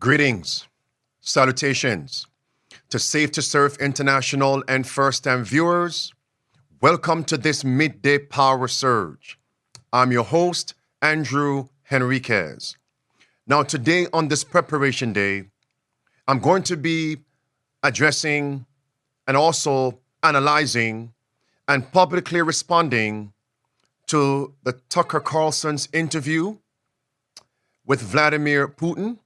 Greetings, salutations to Safe to Surf International and first-time viewers. Welcome to this midday power surge. I'm your host, Andrew Henriquez. Now today on this preparation day, I'm going to be addressing and also analyzing and publicly responding to the Tucker Carlson's interview with Vladimir Putin,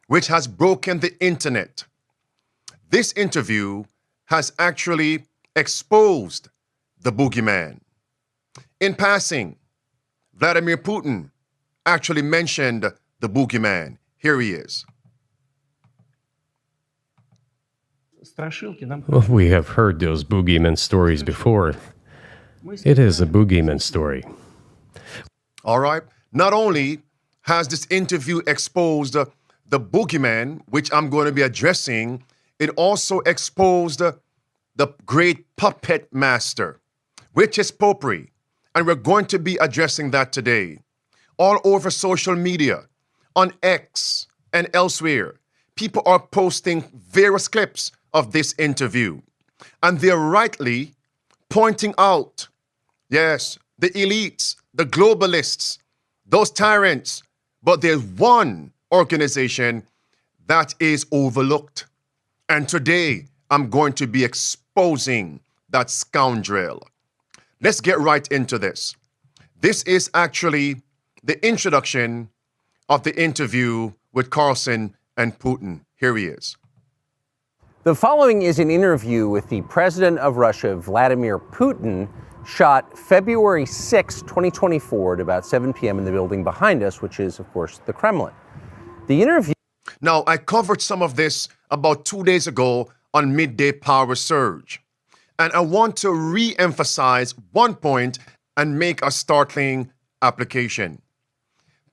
which has broken the internet. This interview has actually exposed the boogeyman. In passing, Vladimir Putin actually mentioned the boogeyman. Here he is. Well, we have heard those boogeyman stories before. It is a boogeyman story. All right. Not only has this interview exposed the boogeyman, which I'm going to be addressing, it also exposed the great puppet master, which is popery. And we're going to be addressing that today. All over social media, on X and elsewhere, people are posting various clips of this interview. And they're rightly pointing out, yes, the elites, the globalists, those tyrants, but there's one organization that is overlooked. And today, I'm going to be exposing that scoundrel. Let's get right into this. This is actually the introduction of the interview with Carlson and Putin. Here he is. The following is an interview with the president of Russia, Vladimir Putin, shot February 6, 2024 at about 7 p.m. in the building behind us, which is, of course, the Kremlin. The interview... Now, I covered some of this about 2 days ago on Midday Power Surge. And I want to re-emphasize one point and make a startling application.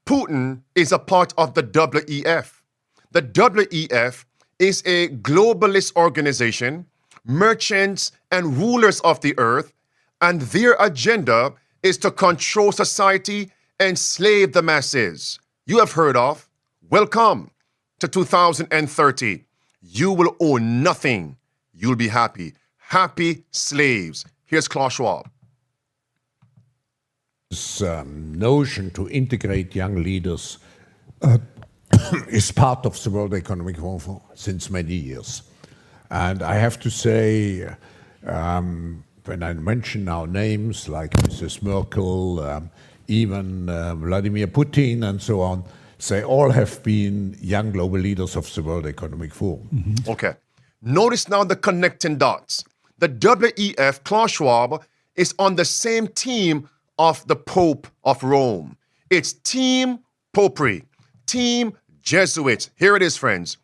Putin is a part of the WEF. The WEF is a globalist organization, merchants and rulers of the earth, and their agenda is to control society, enslave the masses. You have heard of, welcome to 2030. You will own nothing. You'll be happy. Happy slaves. Here's Klaus Schwab. This notion to integrate young leaders is part of the World Economic Forum since many years. And I have to say, when I mention now names like Mrs. Merkel, even Vladimir Putin and so on, they all have been young global leaders of the World Economic Forum. Mm-hmm. Okay. Notice now the connecting dots. The WEF, Klaus Schwab, is on the same team of the Pope of Rome. It's Team Popery, Team Jesuits. Here it is, friends.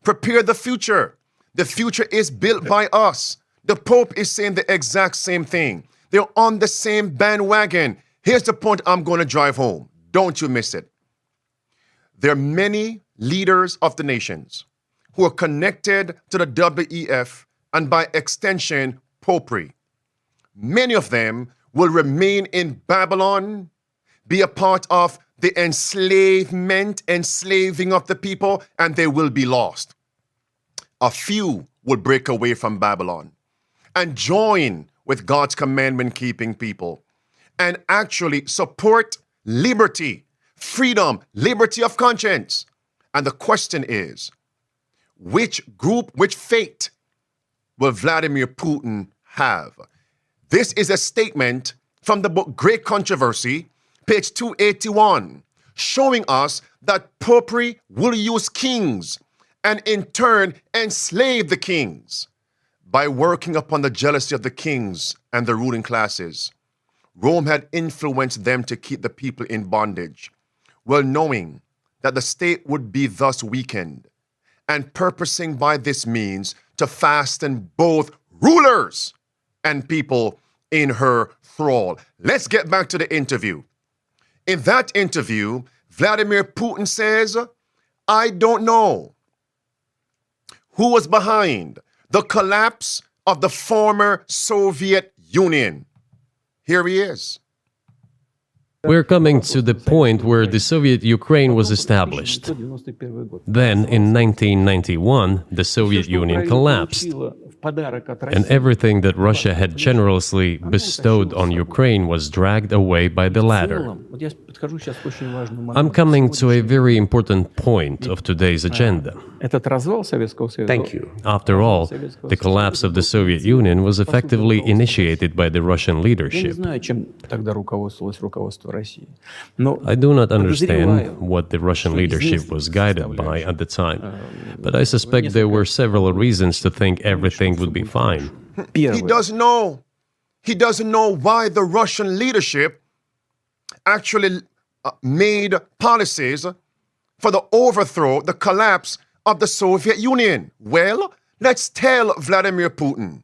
Prepare the future. The future is built by us. The Pope is saying the exact same thing. They're on the same bandwagon. Here's the point I'm going to drive home. Don't you miss it. There are many leaders of the nations who are connected to the WEF and by extension, Popery. Many of them will remain in Babylon, be a part of the enslaving of the people, and they will be lost. A few will break away from Babylon and join with God's commandment-keeping people and actually support liberty, freedom, liberty of conscience. And the question is, which group, which fate will Vladimir Putin have? This is a statement from the book Great Controversy, page 281, showing us that popery will use kings and in turn enslave the kings. By working upon the jealousy of the kings and the ruling classes, Rome had influenced them to keep the people in bondage, well knowing that the state would be thus weakened, and purposing by this means to fasten both rulers and people in her thrall. Let's get back to the interview. In that interview, Vladimir Putin says, I don't know who was behind the collapse of the former Soviet Union. Here he is. We're coming to the point where the Soviet Ukraine was established. Then, in 1991, the Soviet Union collapsed, and everything that Russia had generously bestowed on Ukraine was dragged away by the latter. I'm coming to a very important point of today's agenda. Thank you. After all, the collapse of the Soviet Union was effectively initiated by the Russian leadership. I do not understand what the Russian leadership was guided by at the time, but I suspect there were several reasons to think everything would be fine. He doesn't know. He doesn't know why the Russian leadership actually made policies for the overthrow, the collapse of the Soviet Union. Well, let's tell Vladimir Putin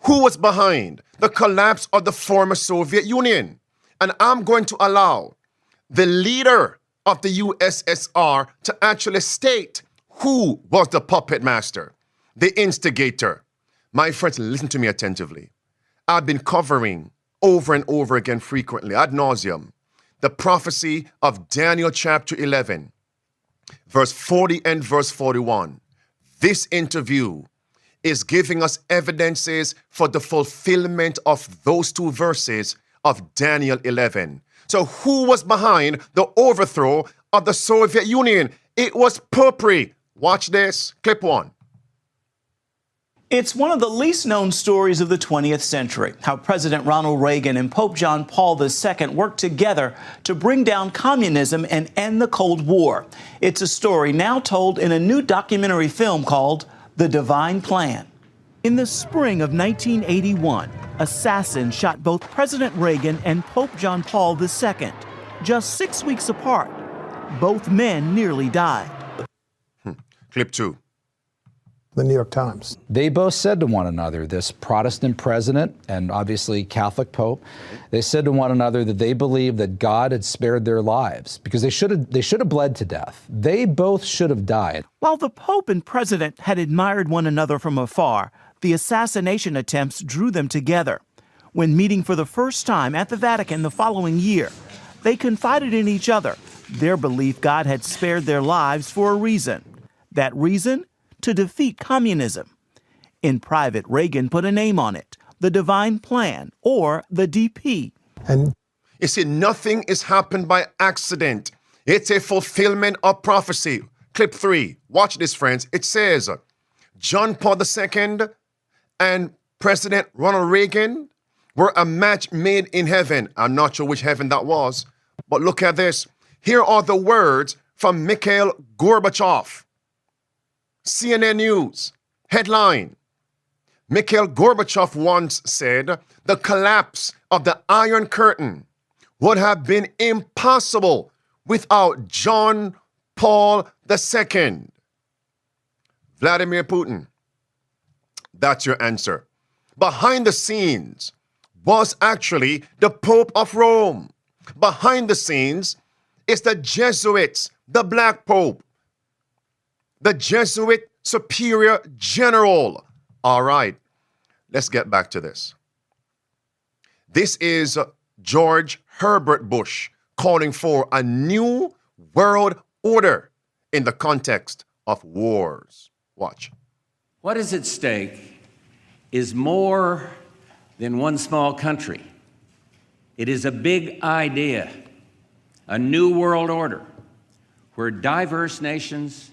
who was behind the collapse of the former Soviet Union. And I'm going to allow the leader of the USSR to actually state who was the puppet master, the instigator. My friends, listen to me attentively. I've been covering over and over again frequently, ad nauseum, the prophecy of Daniel chapter 11, verse 40 and verse 41. This interview is giving us evidences for the fulfillment of those two verses of Daniel 11. So who was behind the overthrow of the Soviet Union? It was Popery. Watch this, clip one. It's one of the least known stories of the 20th century, how President Ronald Reagan and Pope John Paul II worked together to bring down communism and end the Cold War. It's a story now told in a new documentary film called The Divine Plan. In the spring of 1981, assassins shot both President Reagan and Pope John Paul II, just 6 weeks apart. Both men nearly died. Clip two. The New York Times. They both said to one another, this Protestant president and obviously Catholic Pope, they said to one another that they believed that God had spared their lives because they should have bled to death. They both should have died. While the Pope and President had admired one another from afar, the assassination attempts drew them together. When meeting for the first time at the Vatican the following year, they confided in each other their belief God had spared their lives for a reason. That reason? To defeat communism. In private, Reagan put a name on it, the Divine Plan, or the DP. And you see, nothing is happened by accident. It's a fulfillment of prophecy. Clip three. Watch this, friends. It says, John Paul II and President Ronald Reagan were a match made in heaven. I'm not sure which heaven that was, but look at this. Here are the words from Mikhail Gorbachev. CNN News, headline, Mikhail Gorbachev once said, the collapse of the Iron Curtain would have been impossible without John Paul II. Vladimir Putin, that's your answer. Behind the scenes was actually the Pope of Rome. Behind the scenes is the Jesuits, the Black Pope, the Jesuit Superior General. All right, let's get back to this. This is George Herbert Bush calling for a new world order in the context of wars. Watch. What is at stake is more than one small country. It is a big idea, a new world order where diverse nations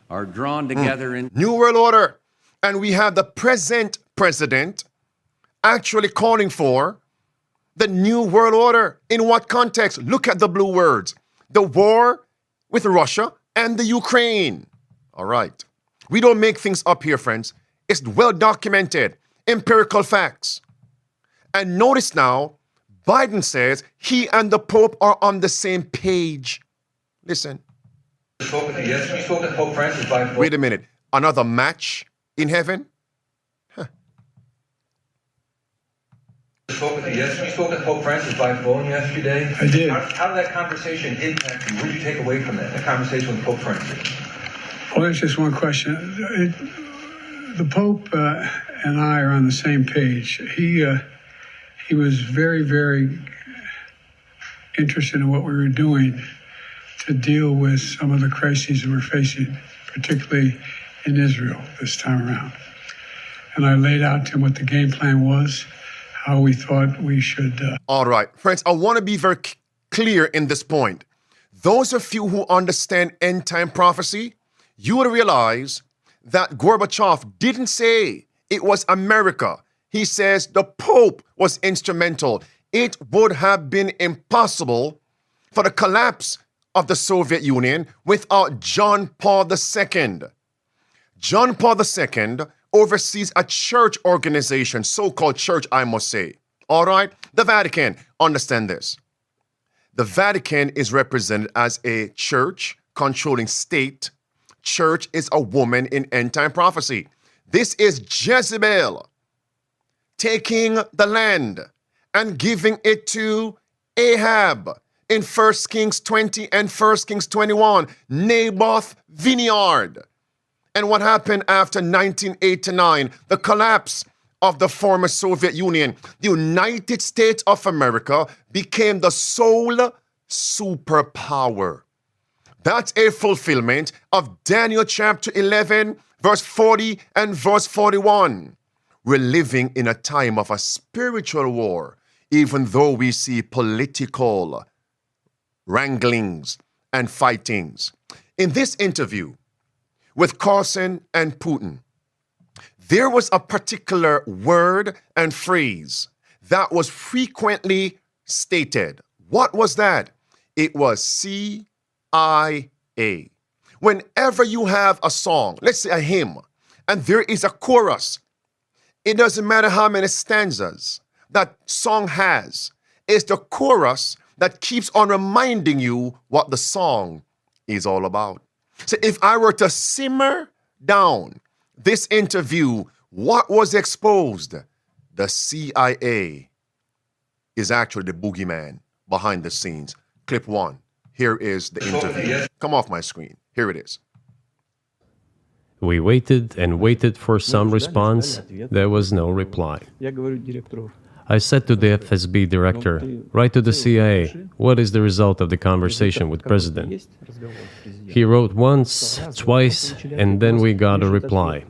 are drawn together in New World Order. And we have the present president actually calling for the New World Order. In what context? Look at the blue words. The war with Russia and the Ukraine. All right. We don't make things up here, friends. It's well documented, empirical facts. And notice now, Biden says he and the Pope are on the same page. Listen. Yes, we spoke to Pope Francis by phone. Wait a minute. Another match in heaven? Yes, we spoke to Pope Francis by phone yesterday. I did. How did that conversation impact you? What did you take away from that, the conversation with Pope Francis? Well, there's just one question. The Pope and I are on the same page. He was very, very interested in what we were doing to deal with some of the crises we're facing, particularly in Israel this time around. And I laid out to him what the game plan was, how we thought we should. All right, friends, I want to be very clear in this point. Those of you who understand end time prophecy, you will realize that Gorbachev didn't say it was America. He says the Pope was instrumental. It would have been impossible for the collapse of the Soviet Union without John Paul II. John Paul II oversees a church organization, so-called church, I must say. All right? The Vatican, understand this. The Vatican is represented as a church controlling state. Church is a woman in end-time prophecy. This is Jezebel taking the land and giving it to Ahab in 1 Kings 20 and 1 Kings 21, Naboth vineyard. And what happened after 1989, the collapse of the former Soviet Union, the United States of America became the sole superpower. That's a fulfillment of Daniel chapter 11, verse 40 and verse 41. We're living in a time of a spiritual war, even though we see political wranglings and fightings. In this interview with Carlson and Putin, there was a particular word and phrase that was frequently stated. What was that? It was CIA. Whenever you have a song, let's say a hymn, and there is a chorus, it doesn't matter how many stanzas that song has. It's the chorus that keeps on reminding you what the song is all about. So if I were to simmer down this interview, what was exposed? The CIA is actually the boogeyman behind the scenes. Clip 1. Here is the interview. Come off my screen. Here it is. We waited and waited for some response. There was no reply. I said to the FSB director, write to the CIA, what is the result of the conversation with President? He wrote once, twice, and then we got a reply.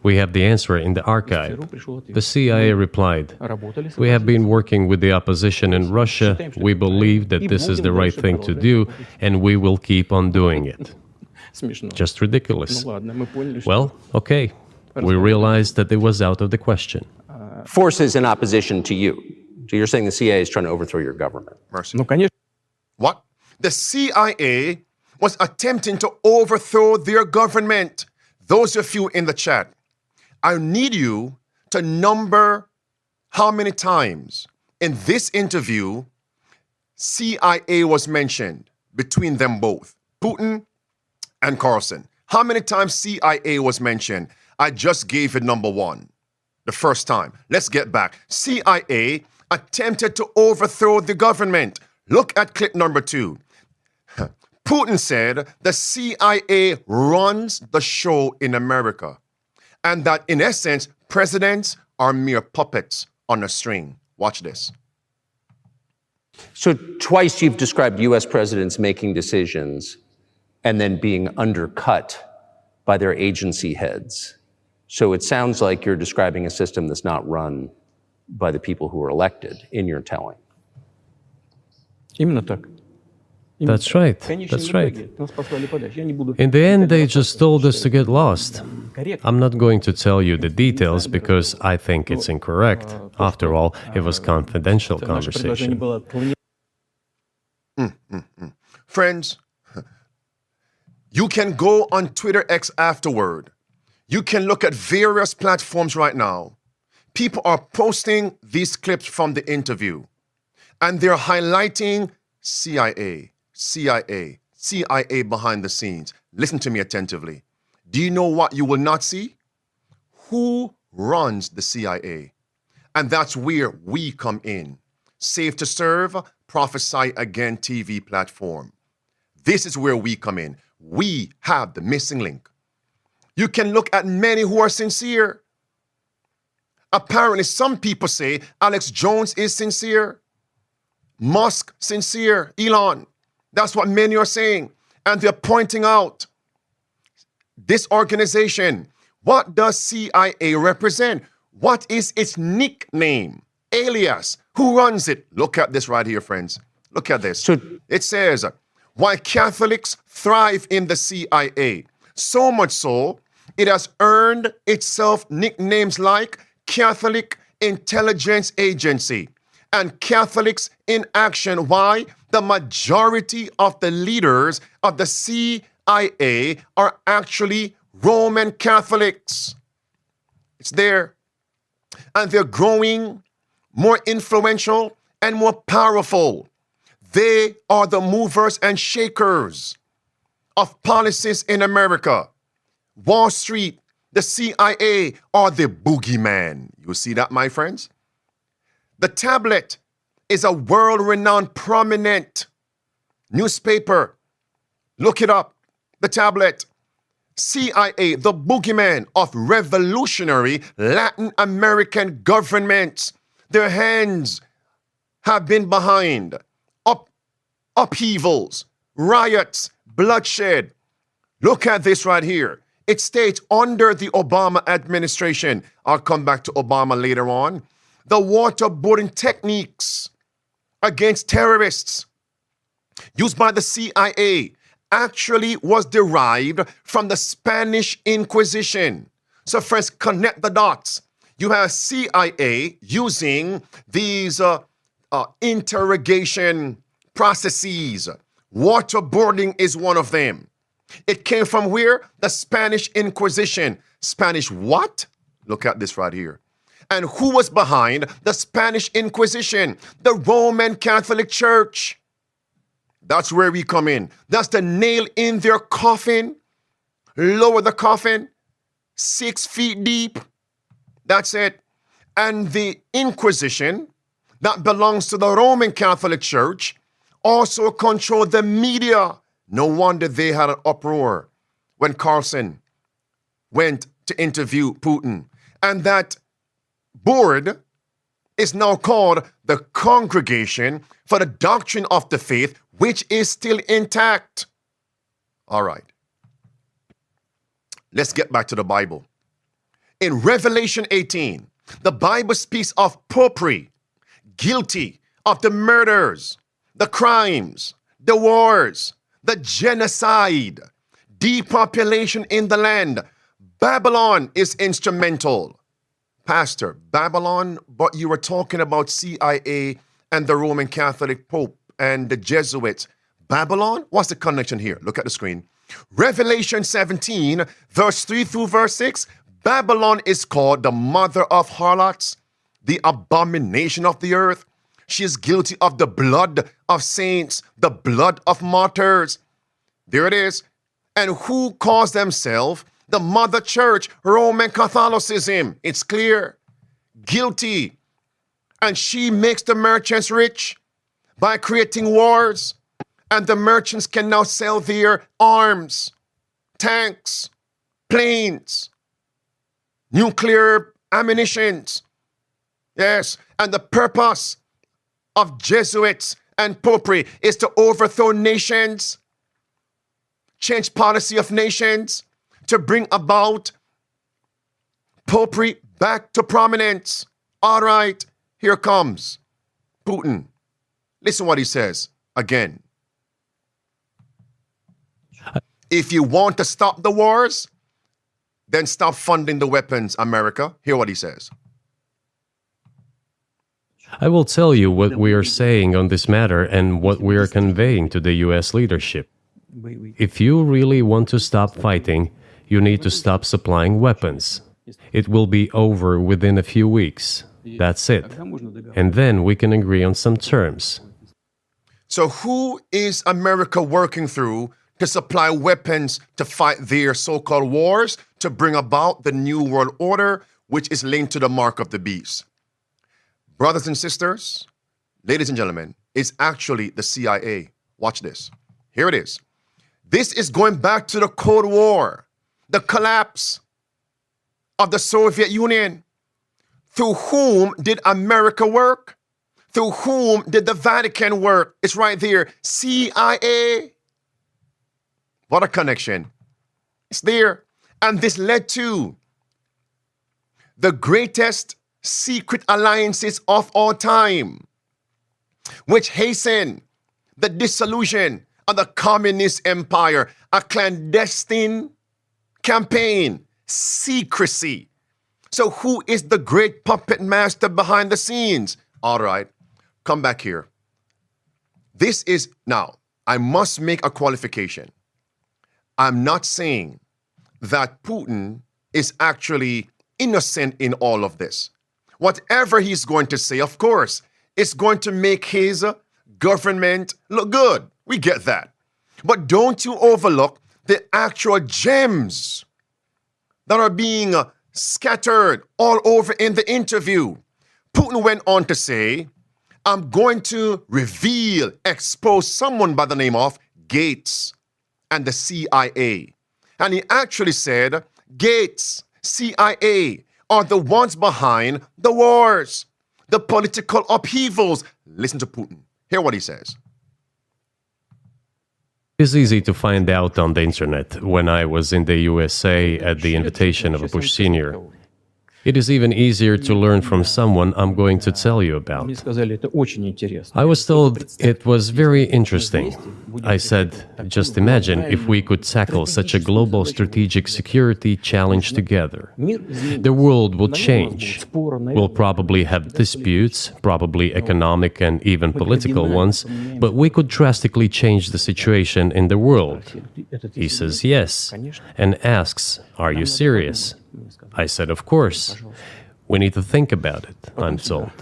We have the answer in the archive. The CIA replied, we have been working with the opposition in Russia. We believe that this is the right thing to do, and we will keep on doing it. Just ridiculous. Well, okay. We realized that it was out of the question. Forces in opposition to you. So you're saying the CIA is trying to overthrow your government? Mercy. What? The CIA was attempting to overthrow their government. Those of you in the chat, I need you to number how many times in this interview CIA was mentioned between them both, Putin and Carlson. How many times CIA was mentioned? I just gave it number 1, the first time. Let's get back. CIA attempted to overthrow the government. Look at clip number 2. Putin said the CIA runs the show in America, and that in essence, presidents are mere puppets on a string. Watch this. So twice you've described U.S. presidents making decisions and then being undercut by their agency heads. So it sounds like you're describing a system that's not run by the people who are elected in your telling. That's right. That's right. In the end, they just told us to get lost. I'm not going to tell you the details because I think it's incorrect. After all, it was confidential conversation. Friends, you can go on Twitter X afterward. You can look at various platforms right now. People are posting these clips from the interview, and they're highlighting CIA behind the scenes. Listen to me attentively. Do you know what you will not see? Who runs the CIA? And that's where we come in. Safe to Serve, Prophesy Again TV platform. This is where we come in. We have the missing link. You can look at many who are sincere. Apparently, some people say Alex Jones is sincere. Musk sincere, Elon. That's what many are saying. And they're pointing out this organization. What does CIA represent? What is its nickname, alias? Who runs it? Look at this right here, friends. Look at this. It says, why Catholics thrive in the CIA. So much so, it has earned itself nicknames like Catholic Intelligence Agency and Catholics in Action. Why? The majority of the leaders of the CIA are actually Roman Catholics. It's there. And they're growing more influential and more powerful. They are the movers and shakers of policies in America. Wall Street, the CIA are the boogeyman. You see that, my friends? The Tablet is a world-renowned prominent newspaper. Look it up. The Tablet. CIA, the boogeyman of revolutionary Latin American governments. Their hands have been behind upheavals, riots, bloodshed. Look at this right here. It states under the Obama administration, I'll come back to Obama later on, the waterboarding techniques against terrorists used by the CIA actually was derived from the Spanish Inquisition. So friends, connect the dots. You have CIA using these interrogation processes. Waterboarding is one of them. It came from where? The Spanish Inquisition. Spanish what? Look at this right here. And who was behind the Spanish Inquisition? The Roman Catholic Church. That's where we come in. That's the nail in their coffin. Lower the coffin, 6 feet deep. That's it. And the Inquisition, that belongs to the Roman Catholic Church, also controlled the media. No wonder they had an uproar when Carlson went to interview Putin. And that board is now called the Congregation for the Doctrine of the Faith, which is still intact. All right. Let's get back to the Bible. In Revelation 18, the Bible speaks of popery, guilty of the murders, the crimes, the wars, the genocide, depopulation in the land. Babylon is instrumental. Pastor, Babylon, but you were talking about CIA and the Roman Catholic Pope and the Jesuits. Babylon? What's the connection here? Look at the screen. Revelation 17, verse 3 through verse 6. Babylon is called the mother of harlots, the abomination of the earth. She is guilty of the blood of saints, the blood of martyrs. There it is. And who calls themselves the mother church, Roman Catholicism? It's clear. Guilty. And she makes the merchants rich by creating wars. And the merchants can now sell their arms, tanks, planes, nuclear ammunitions. Yes. And the purpose of Jesuits and popery is to overthrow nations, change policy of nations, to bring about popery back to prominence. All right, here comes Putin. Listen what he says again. If you want to stop the wars, then stop funding the weapons, America. Hear what he says. I will tell you what we are saying on this matter and what we are conveying to the U.S. leadership. If you really want to stop fighting, you need to stop supplying weapons. It will be over within a few weeks. That's it. And then we can agree on some terms. So who is America working through to supply weapons to fight their so-called wars, to bring about the New World Order, which is linked to the mark of the beast? Brothers and sisters, ladies and gentlemen, it's actually the CIA. Watch this. Here it is. This is going back to the Cold War, the collapse of the Soviet Union. Through whom did America work? Through whom did the Vatican work? It's right there. CIA. What a connection. It's there. And this led to the greatest secret alliances of all time, which hastened the dissolution of the communist empire, a clandestine campaign, secrecy. So who is the great puppet master behind the scenes? All right, come back here. This is, now, I must make a qualification. I'm not saying that Putin is actually innocent in all of this. Whatever he's going to say, of course, is going to make his government look good. We get that. But don't you overlook the actual gems that are being scattered all over in the interview. Putin went on to say, I'm going to reveal, expose someone by the name of Gates and the CIA. And he actually said, Gates, CIA are the ones behind the wars, the political upheavals. Listen to Putin. Hear what he says. It's easy to find out on the internet. When I was in the USA at the invitation of a Bush senior, it is even easier to learn from someone I'm going to tell you about. I was told it was very interesting. I said, just imagine if we could tackle such a global strategic security challenge together. The world will change. We'll probably have disputes, probably economic and even political ones, but we could drastically change the situation in the world. He says yes, and asks, are you serious? I said, of course. We need to think about it, I'm told.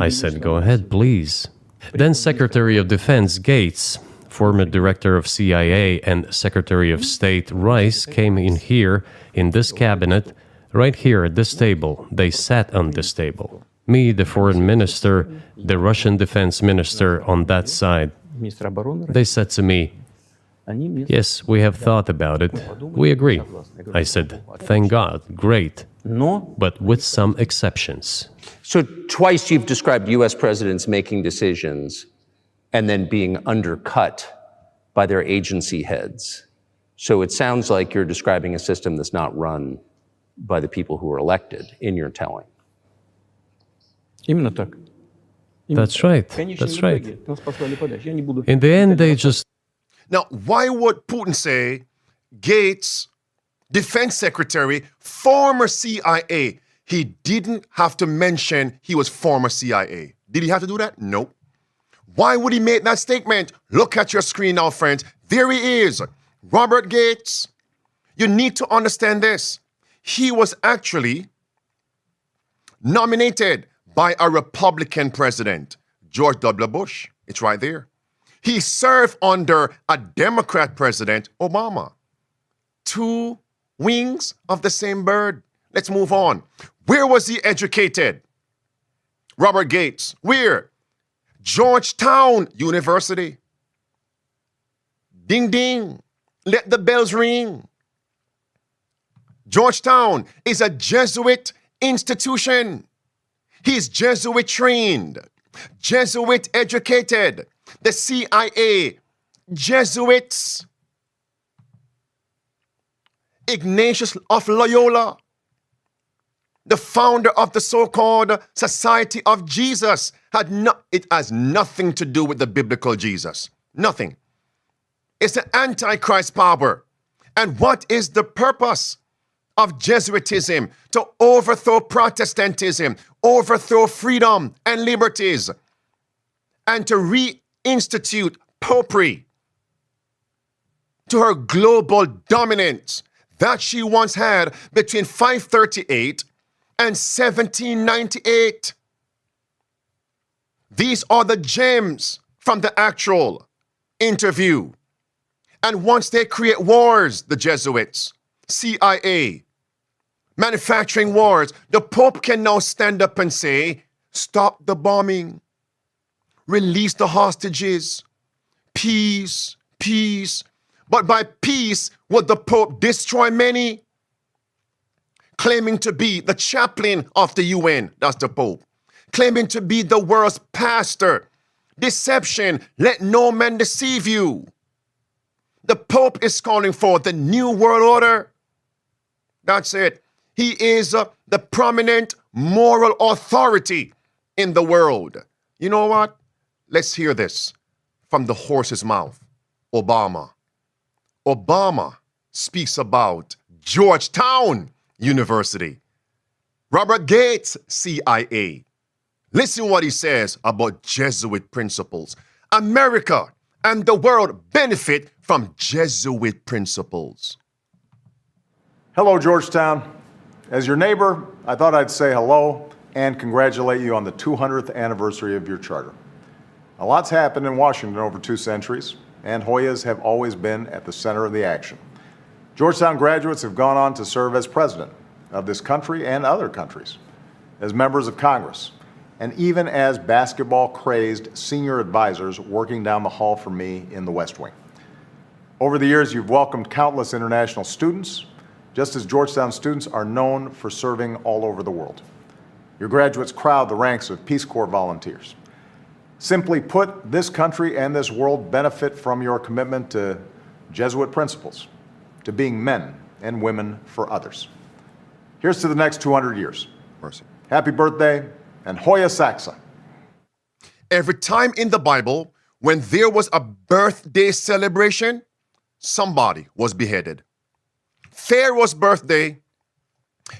I said, go ahead, please. Then Secretary of Defense Gates, former director of CIA, and Secretary of State Rice came in here, in this cabinet, right here at this table. They sat on this table. Me, the foreign minister, the Russian defense minister on that side. They said to me, yes, we have thought about it. We agree. I said, thank God, great. But with some exceptions. So twice you've described U.S. presidents making decisions and then being undercut by their agency heads. So it sounds like you're describing a system that's not run by the people who are elected in your telling. That's right. That's right. In the end, they just... Now, why would Putin say Gates, defense secretary, former CIA? He didn't have to mention he was former CIA. Did he have to do that? No. Why would he make that statement? Look at your screen now, friends. There he is, Robert Gates. You need to understand this. He was actually nominated by a Republican president, George W. Bush. It's right there. He served under a Democrat president, Obama. Two wings of the same bird. Let's move on. Where was he educated? Robert Gates. Where? Georgetown University. Ding, ding. Let the bells ring. Georgetown is a Jesuit institution. He's Jesuit trained, Jesuit educated. The CIA, Jesuits. Ignatius of Loyola, the founder of the so-called Society of Jesus, it has nothing to do with the biblical Jesus. Nothing. It's the Antichrist power. And what is the purpose of Jesuitism? To overthrow Protestantism, overthrow freedom and liberties, and to reinstitute popery to her global dominance that she once had between 538 and 1798. These are the gems from the actual interview. And once they create wars, the Jesuits, CIA, manufacturing wars, the Pope can now stand up and say, stop the bombing, release the hostages, peace, peace. But by peace, would the Pope destroy many? Claiming to be the chaplain of the UN, that's the Pope. claiming to be the world's pastor. Deception, let no man deceive you. The Pope is calling for the New World Order. That's it. He is the prominent moral authority in the world. You know what? Let's hear this from the horse's mouth. Obama. Obama speaks about Georgetown University. Robert Gates, CIA. Listen what he says about Jesuit principles. America and the world benefit from Jesuit principles. Hello, Georgetown. As your neighbor, I thought I'd say hello and congratulate you on the 200th anniversary of your charter. A lot's happened in Washington over 2 centuries, and Hoyas have always been at the center of the action. Georgetown graduates have gone on to serve as president of this country and other countries, as members of Congress, and even as basketball-crazed senior advisors working down the hall from me in the West Wing. Over the years, you've welcomed countless international students, just as Georgetown students are known for serving all over the world. Your graduates crowd the ranks of Peace Corps volunteers. Simply put, this country and this world benefit from your commitment to Jesuit principles, to being men and women for others. Here's to the next 200 years. Mercy. Happy birthday, and Hoya Saxa. Every time in the Bible, when there was a birthday celebration, somebody was beheaded. Pharaoh's birthday,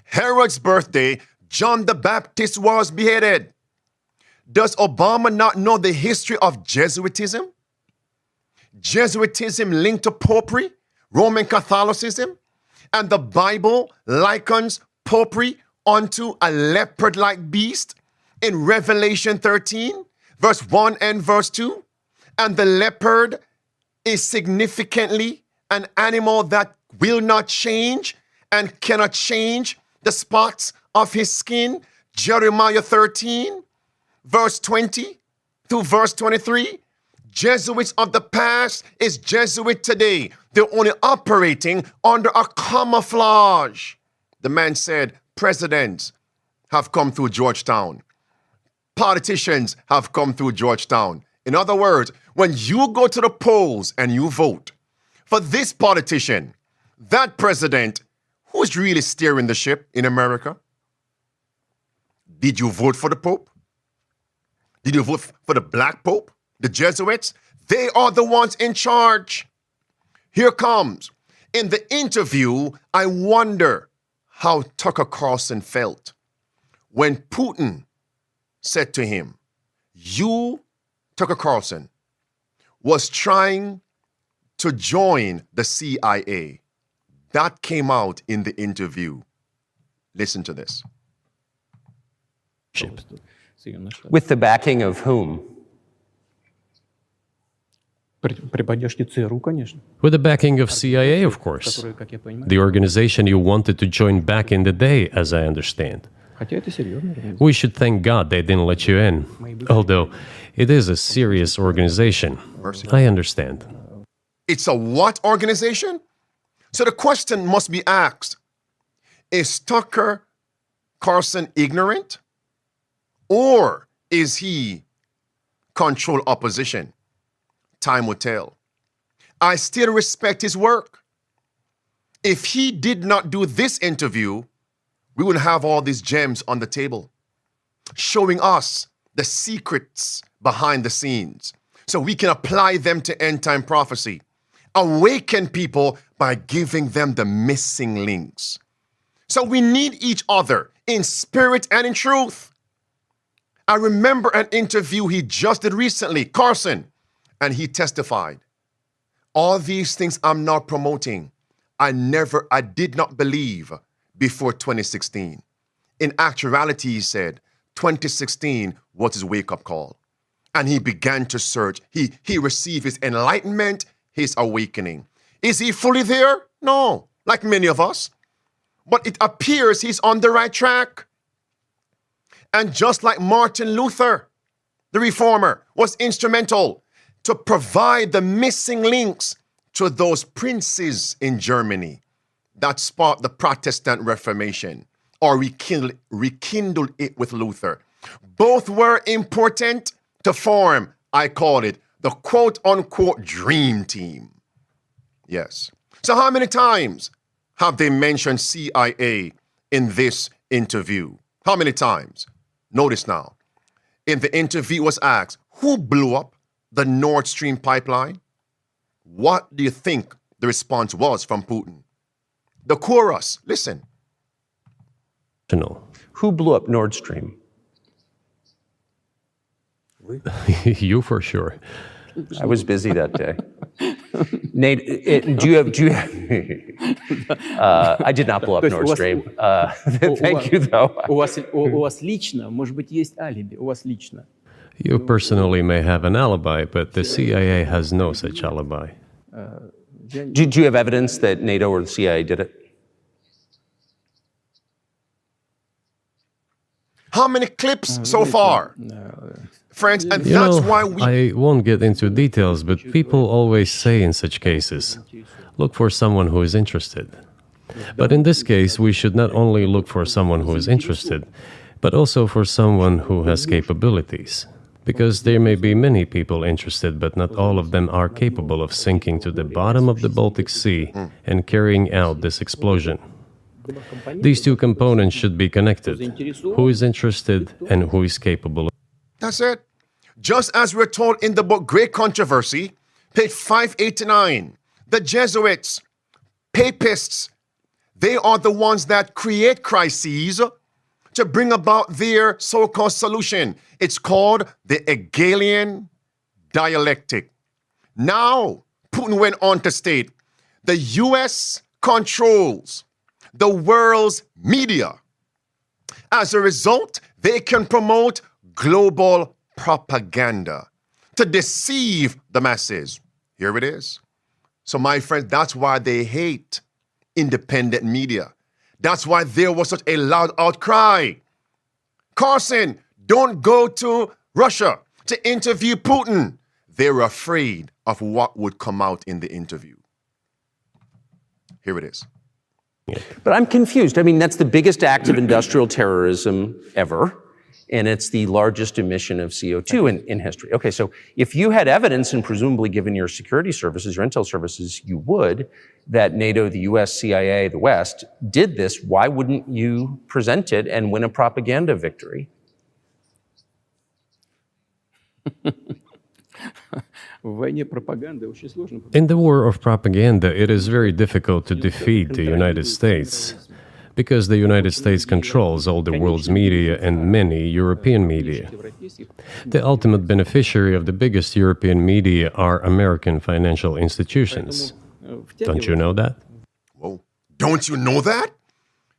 Herod's birthday, John the Baptist was beheaded. Does Obama not know the history of Jesuitism? Jesuitism linked to popery, Roman Catholicism, and the Bible likens popery unto a leopard-like beast in Revelation 13, verse 1 and verse 2. And the leopard is significantly an animal that will not change and cannot change the spots of his skin. Jeremiah 13, verse 20 through verse 23. Jesuits of the past is Jesuit today. They're only operating under a camouflage. The man said, presidents have come through Georgetown. Politicians have come through Georgetown. In other words, when you go to the polls and you vote for this politician, that president, who's really steering the ship in America? Did you vote for the Pope? Did you vote for the Black Pope? The Jesuits? They are the ones in charge. Here comes. In the interview, I wonder how Tucker Carlson felt when Putin said to him, you, Tucker Carlson, was trying to join the CIA. That came out in the interview. Listen to this. With the backing of whom? With the backing of CIA, of course. The organization you wanted to join back in the day, as I understand. We should thank God they didn't let you in. Although, it is a serious organization. I understand. It's a what organization? So the question must be asked, is Tucker Carlson ignorant? Or is he control opposition? Time will tell. I still respect his work. If he did not do this interview, we would have all these gems on the table, showing us the secrets behind the scenes, so we can apply them to end-time prophecy. Awaken people by giving them the missing links. So we need each other in spirit and in truth. I remember an interview he just did recently, Carlson, and he testified, all these things I'm not promoting, I did not believe before 2016. In actuality, he said, 2016 was his wake-up call. And he began to search. He received his enlightenment, his awakening. Is he fully there? No, like many of us. But it appears he's on the right track. And just like Martin Luther, the reformer, was instrumental to provide the missing links to those princes in Germany that sparked the Protestant Reformation, or rekindled it with Luther. Both were important to form, I call it, the quote-unquote dream team. Yes. So how many times have they mentioned CIA in this interview? How many times? Notice now. In the interview was asked, who blew up the Nord Stream pipeline? What do you think the response was from Putin? The chorus, listen. Who blew up Nord Stream? You for sure. I was busy that day. Nate, do you have I did not blow up Nord Stream. Thank you, though. У вас лично, может быть, есть алиби, у вас лично. You personally may have an alibi, but the CIA has no such alibi. Do you have evidence that NATO or the CIA did it? How many clips so far? Friends, and You that's know, why we... I won't get into details, but people always say in such cases, look for someone who is interested. But in this case, we should not only look for someone who is interested, but also for someone who has capabilities. Because there may be many people interested, but not all of them are capable of sinking to the bottom of the Baltic Sea and carrying out this explosion. These two components should be connected. Who is interested and who is capable. That's it. Just as we're told in the book Great Controversy, page 589, the Jesuits, papists, they are the ones that create crises to bring about their so-called solution. It's called the Hegelian dialectic. Now, Putin went on to state, the U.S. controls the world's media. As a result, they can promote global propaganda to deceive the masses. Here it is. So, my friends, that's why they hate independent media. That's why there was such a loud outcry. Carlson, don't go to Russia to interview Putin. They were afraid of what would come out in the interview. Here it is. But I'm confused. I mean, that's the biggest act of industrial terrorism ever, and it's the largest emission of CO2 in history. Okay, so if you had evidence, and presumably given your security services, your intel services, you would, that NATO, the US, CIA, the West, did this, why wouldn't you present it and win a propaganda victory? In the war of propaganda, it is very difficult to defeat the United States because the United States controls all the world's media and many European media. The ultimate beneficiary of the biggest European media are American financial institutions. Don't you know that? Whoa, don't you know that?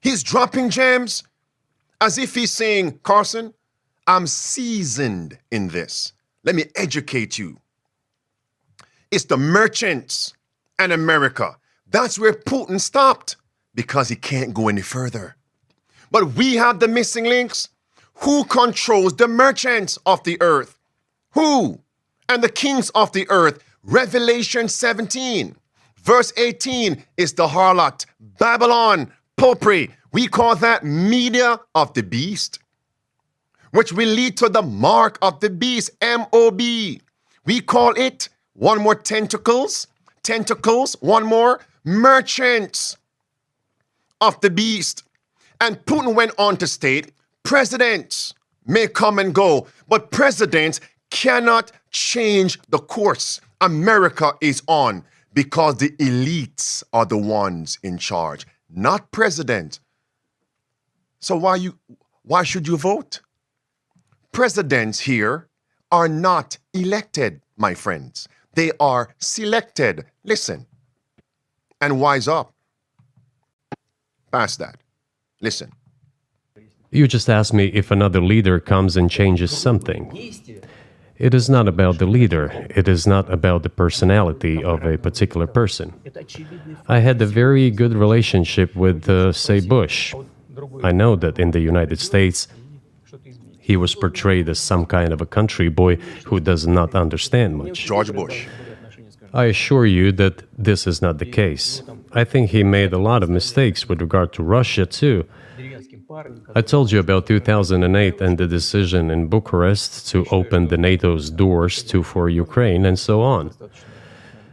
He's dropping gems as if he's saying, Carlson, I'm seasoned in this. Let me educate you. It's the merchants and America. That's where Putin stopped because he can't go any further. But we have the missing links. Who controls the merchants of the earth? Who? And the kings of the earth. Revelation 17, verse 18 is the harlot, Babylon, popery. We call that media of the beast, which will lead to the mark of the beast, M-O-B. We call it, one more tentacles, one more, merchants of the beast. And Putin went on to state, presidents may come and go, but presidents cannot change the course America is on because the elites are the ones in charge, not president. So why should you vote? Presidents here are not elected, my friends. They are selected. Listen and wise up. Past that. Listen. You just asked me if another leader comes and changes something. It is not about the leader. It is not about the personality of a particular person. I had a very good relationship with, say, Bush. I know that in the United States, he was portrayed as some kind of a country boy who does not understand much. George Bush. I assure you that this is not the case. I think he made a lot of mistakes with regard to Russia, too. I told you about 2008 and the decision in Bucharest to open the NATO's doors for Ukraine and so on.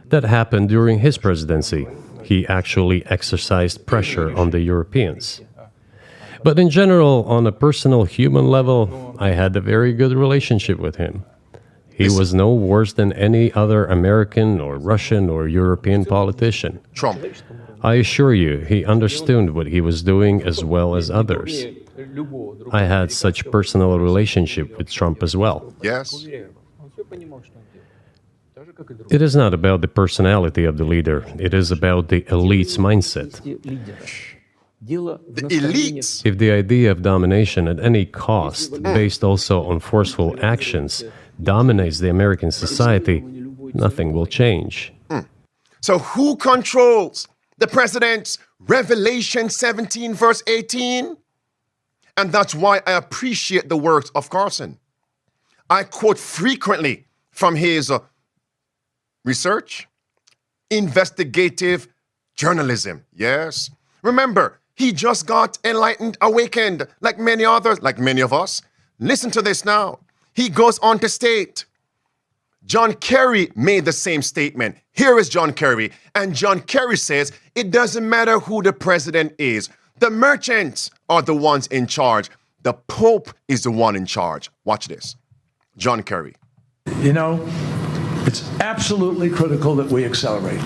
That happened during his presidency. He actually exercised pressure on the Europeans. But in general, on a personal human level, I had a very good relationship with him. He was no worse than any other American or Russian or European politician. Trump. I assure you, he understood what he was doing as well as others. I had such personal relationship with Trump as well. Yes. It is not about the personality of the leader. It is about the elite's mindset. The elites. If the idea of domination at any cost, based also on forceful actions, dominates the American society, nothing will change. So who controls the president's Revelation 17 verse 18? And that's why I appreciate the works of Carlson. I quote frequently from his research, investigative journalism. Yes. Remember, he just got enlightened, awakened, like many others, like many of us. Listen to this now. He goes on to state, John Kerry made the same statement. Here is John Kerry. And John Kerry says, it doesn't matter who the president is. The merchants are the ones in charge. The Pope is the one in charge. Watch this. John Kerry. You know, it's absolutely critical that we accelerate.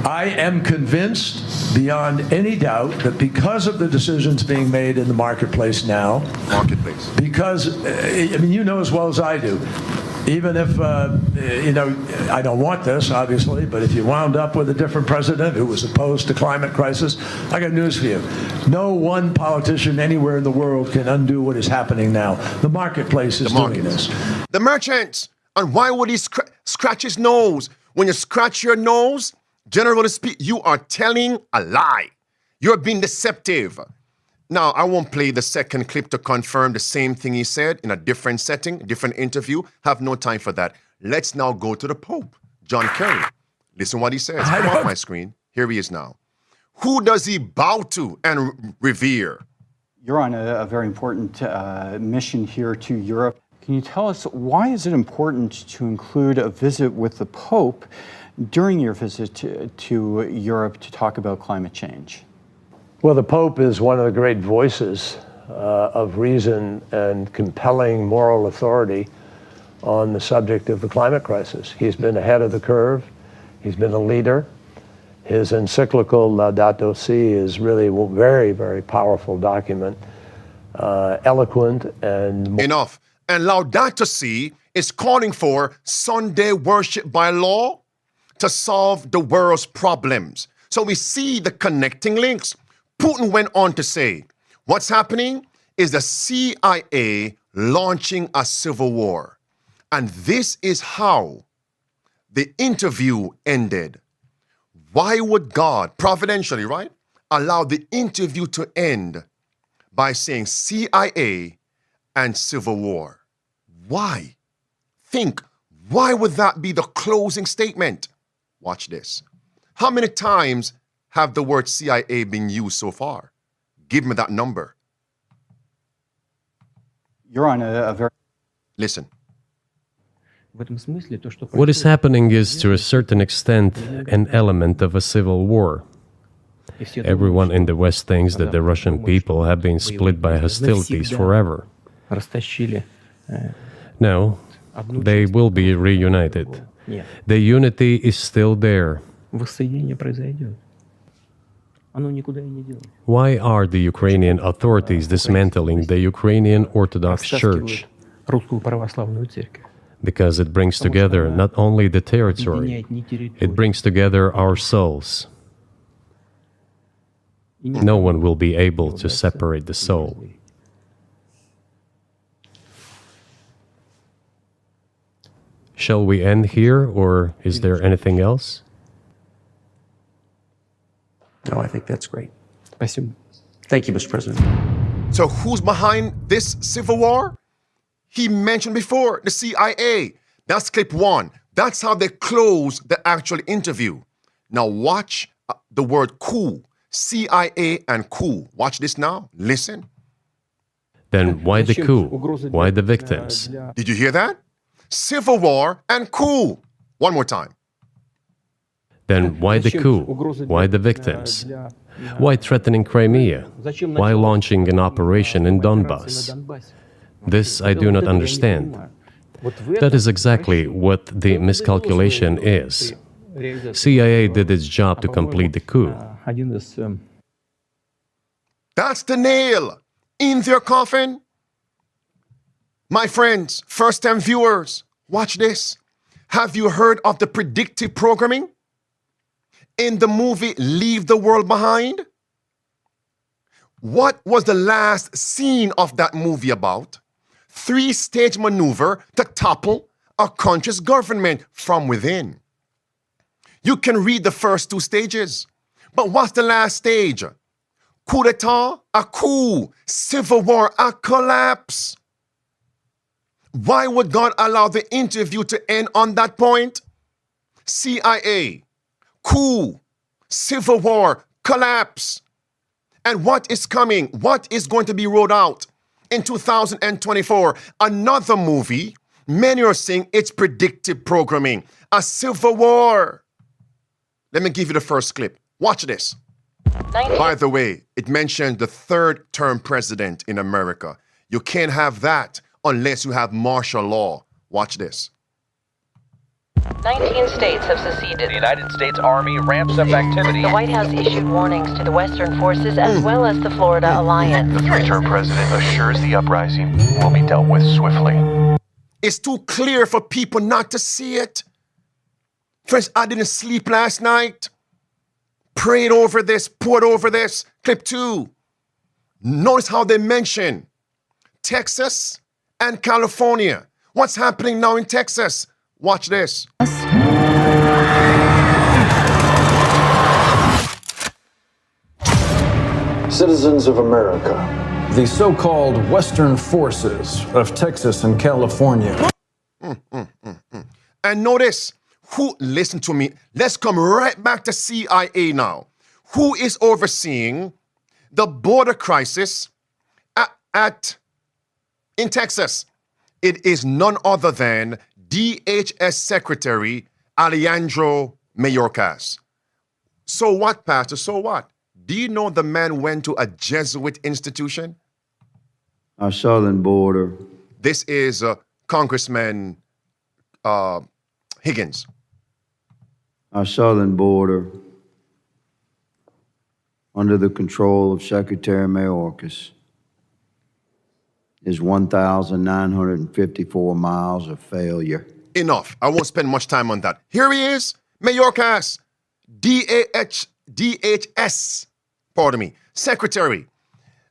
I am convinced beyond any doubt that because of the decisions being made in the marketplace now, because, I mean, you know as well as I do, even if, you know, I don't want this, obviously, but if you wound up with a different president who was opposed to climate crisis, I got news for you. No one politician anywhere in the world can undo what is happening now. The marketplace is doing this. The merchants. And why would he scratch his nose? When you scratch your nose, generally speaking, you are telling a lie. You're being deceptive. Now, I won't play the second clip to confirm the same thing he said in a different setting, different interview. Have no time for that. Let's now go to the Pope, John Kerry. Listen what he says. Come on my screen. Here he is now. Who does he bow to and revere? You're on a very important mission here to Europe. Can you tell us why is it important to include a visit with the Pope during your visit to Europe to talk about climate change? Well, the Pope is one of the great voices of reason and compelling moral authority on the subject of the climate crisis. He's been ahead of the curve. He's been a leader. His encyclical Laudato Si is really a very, very powerful document, eloquent and... Enough. And Laudato Si is calling for Sunday worship by law to solve the world's problems. So we see the connecting links. Putin went on to say, what's happening is the CIA launching a civil war. And this is how the interview ended. Why would God, providentially, right, allow the interview to end by saying CIA and civil war? Why? Think, why would that be the closing statement? Watch this. How many times have the word CIA been used so far? Give me that number. You're on a very... Listen. What is happening is, to a certain extent, an element of a civil war. Everyone in the West thinks that the Russian people have been split by hostilities forever. No, they will be reunited. The unity is still there. Why are the Ukrainian authorities dismantling the Ukrainian Orthodox Church? Because it brings together not only the territory, it brings together our souls. No one will be able to separate the soul. Shall we end here, or is there anything else? No, I think that's great. Thank you, Mr. President. So who's behind this civil war? He mentioned before, the CIA. That's clip one. That's how they close the actual interview. Now watch the word coup. CIA and coup. Watch this now. Listen. Then why the coup? Why the victims? Did you hear that? Civil war and coup. One more time. Then why the coup? Why the victims? Why threatening Crimea? Why launching an operation in Donbass? This I do not understand. That is exactly what the miscalculation is. CIA did its job to complete the coup. That's the nail in their coffin. My friends, first-time viewers, watch this. Have you heard of the predictive programming in the movie Leave the World Behind? What was the last scene of that movie about? 3-stage maneuver to topple a country's government from within. You can read the first 2 stages, but what's the last stage? Coup d'etat, a coup. Civil war, a collapse. Why would God allow the interview to end on that point? CIA, coup, civil war, collapse. And what is coming? What is going to be rolled out in 2024? Another movie. Many are saying it's predictive programming. A civil war. Let me give you the first clip. Watch this. By the way, it mentioned the 3rd-term president in America. You can't have that unless you have martial law. Watch this. 19 states have seceded. The United States Army ramps up activity. The White House issued warnings to the Western forces as well as the Florida Alliance. The 3-term president assures the uprising will be dealt with swiftly. It's too clear for people not to see it. Friends, I didn't sleep last night. Prayed over this, poured over this. Clip 2. Notice how they mention Texas and California. What's happening now in Texas? Watch this. Citizens of America, the so-called Western forces of Texas and California. And notice listen to me, let's come right back to CIA now. Who is overseeing the border crisis in Texas? It is none other than DHS Secretary Alejandro Mayorkas. So what, Pastor? So what? Do you know the man went to a Jesuit institution? Our southern border. This is Congressman Higgins. Our southern border, under the control of Secretary Mayorkas, is 1,954 miles of failure. Enough. I won't spend much time on that. Here he is, Mayorkas, DHS, Secretary.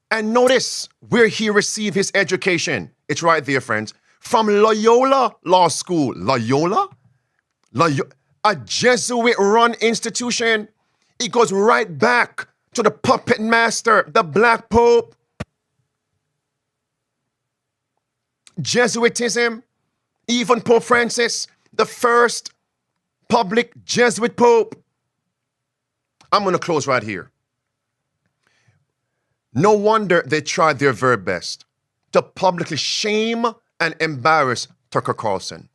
And notice where he received his education. It's right there, friends. From Loyola Law School. Loyola? A Jesuit-run institution. It goes right back to the puppet master, the Black Pope. Jesuitism, even Pope Francis, the first public Jesuit Pope. I'm going to close right here. No wonder they tried their very best to publicly shame and embarrass Tucker Carlson.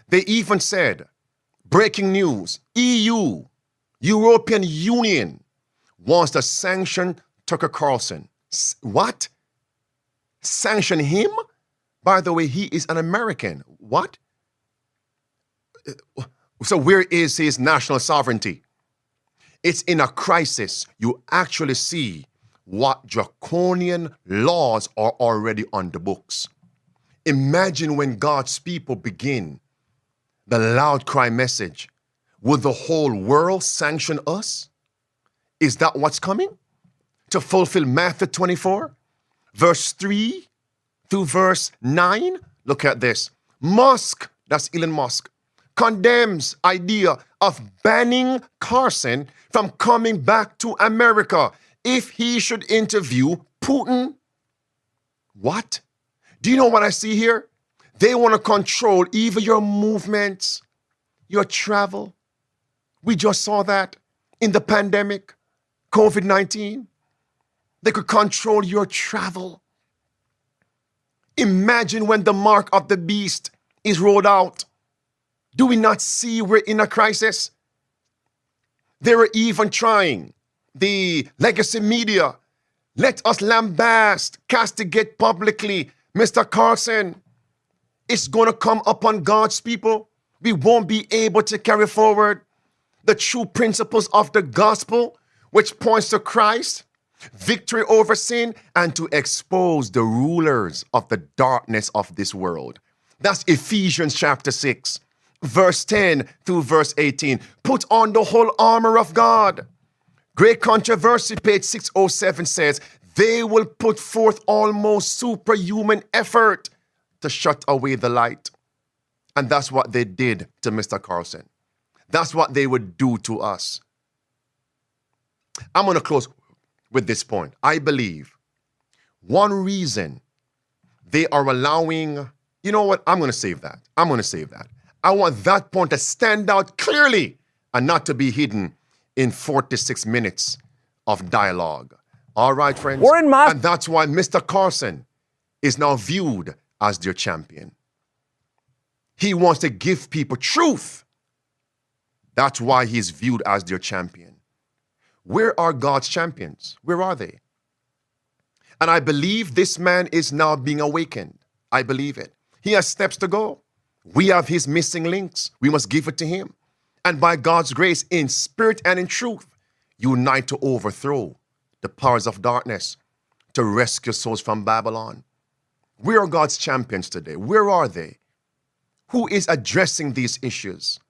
They even said, breaking news, EU, European Union, wants to sanction Tucker Carlson. What? Sanction him? By the way, he is an American. What? So where is his national sovereignty? It's in a crisis you actually see what draconian laws are already on the books. Imagine when God's people begin the loud cry message. Will the whole world sanction us? Is that what's coming? To fulfill Matthew 24, verse 3 through verse 9? Look at this. Musk, that's Elon Musk, condemns idea of banning Carlson from coming back to America if he should interview Putin. What? Do you know what I see here? They want to control even your movements, your travel. We just saw that in the pandemic. COVID-19. They could control your travel. Imagine when the mark of the beast is rolled out. Do we not see we're in a crisis? They were even trying, the legacy media, let us lambast, castigate publicly. Mr. Carlson, it's going to come upon God's people. We won't be able to carry forward the true principles of the gospel, which points to Christ, victory over sin, and to expose the rulers of the darkness of this world. That's Ephesians chapter 6, verse 10 through verse 18. Put on the whole armor of God. Great Controversy, page 607 says, they will put forth almost superhuman effort to shut away the light. And that's what they did to Mr. Carlson. That's what they would do to us. I'm going to close with this point. I believe one reason they are allowing, you know what? I'm going to save that. I want that point to stand out clearly and not to be hidden in 46 minutes of dialogue. All right, friends? And that's why Mr. Carlson is now viewed as their champion. He wants to give people truth. That's why he's viewed as their champion. Where are God's champions? Where are they? And I believe this man is now being awakened. I believe it. He has steps to go. We have his missing links. We must give it to him. And by God's grace, in spirit and in truth, unite to overthrow the powers of darkness, to rescue souls from Babylon. Where are God's champions today? Where are they? Who is addressing these issues?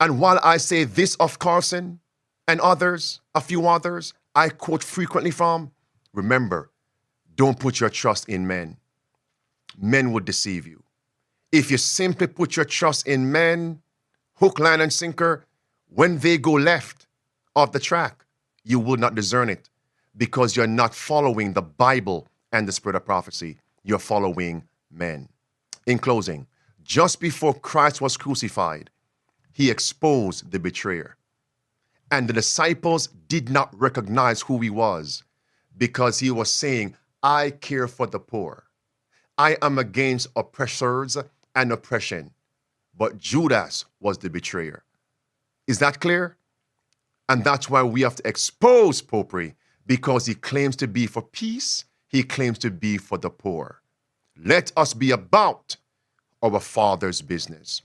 And while I say this of Carlson and others, a few others, I quote frequently from, remember, don't put your trust in men. Men will deceive you. If you simply put your trust in men, hook, line, and sinker, when they go left of the track, you will not discern it because you're not following the Bible and the spirit of prophecy. You're following men. In closing, just before Christ was crucified, he exposed the betrayer. And the disciples did not recognize who he was because he was saying, I care for the poor. I am against oppressors and oppression. But Judas was the betrayer. Is that clear? And that's why we have to expose popery, because he claims to be for peace. He claims to be for the poor. Let us be about our Father's business.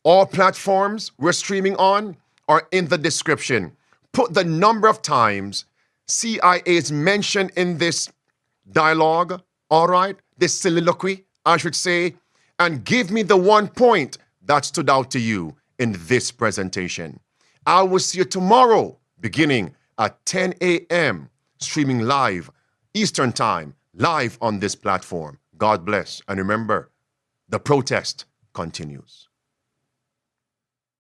All platforms we're streaming on are in the description. Put the number of times CIA is mentioned in this dialogue, all right? This soliloquy, I should say, and give me the one point that stood out to you in this presentation. I will see you tomorrow, beginning at 10 a.m., streaming live, Eastern Time, live on this platform. God bless. And remember, the protest continues.